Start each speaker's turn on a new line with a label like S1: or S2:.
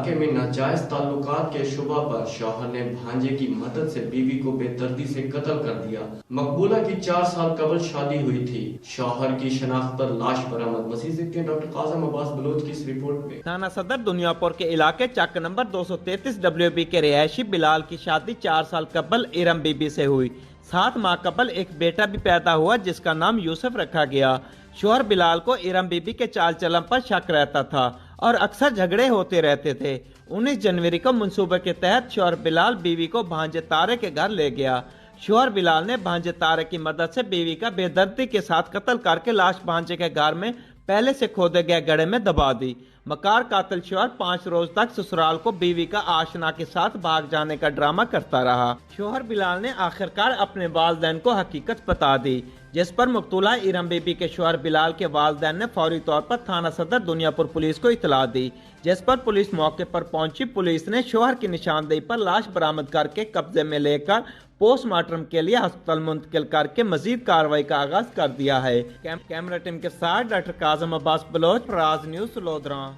S1: इलाके में नाजायज ताल्लुकात के शुबा पर शौहर ने भांजे की मदद से बीवी को बेदर्दी से कत्ल कर दिया। मकबूला की 4 साल कबल शादी हुई थी। शौहर की शनाख्त पर लाश बरामद। मजीद देखते हैं डॉक्टर कासिम अब्बास बलोच की इस रिपोर्ट में।
S2: थाना सदर दुनियापुर के इलाके चक नंबर 233 WB के रिहायशी बिलाल की शादी 4 साल कबल इरम बीबी से हुई। 7 माह कबल एक बेटा भी पैदा हुआ जिसका नाम यूसुफ रखा गया। शोहर बिलाल को इरम बीबी के चाल चलन पर शक रहता था और अक्सर झगड़े होते रहते थे। 19 जनवरी को मंसूबे के तहत शोहर बिलाल बीवी को भांजे तारे के घर ले गया। शोहर बिलाल ने भांजे तारे की मदद से बीवी का बेदर्दी के साथ कत्ल करके लाश भांजे के घर में पहले से खोदे गए गड्ढे में दबा दी। मकार कातिल शोहर 5 रोज तक ससुराल को बीवी का आशना के साथ भाग जाने का ड्रामा करता रहा। शोहर बिलाल ने आखिरकार अपने वालिदैन को हकीकत बता दी, जिस पर मकतूला इरम बीबी के शोहर बिलाल के वालिदैन ने फौरी तौर पर थाना सदर दुनियापुर पुलिस को इतला दी, जिस पर पुलिस मौके पर पहुंची। पुलिस ने शोहर की निशानदेही पर लाश बरामद करके कब्जे में लेकर पोस्टमार्टम के लिए अस्पताल मुंतकिल करके मजीद कार्रवाई का आगाज कर दिया है। कैमरा टीम के साथ डॉक्टर कासिम अब्बास बलोच, राज न्यूज़, लोधरा।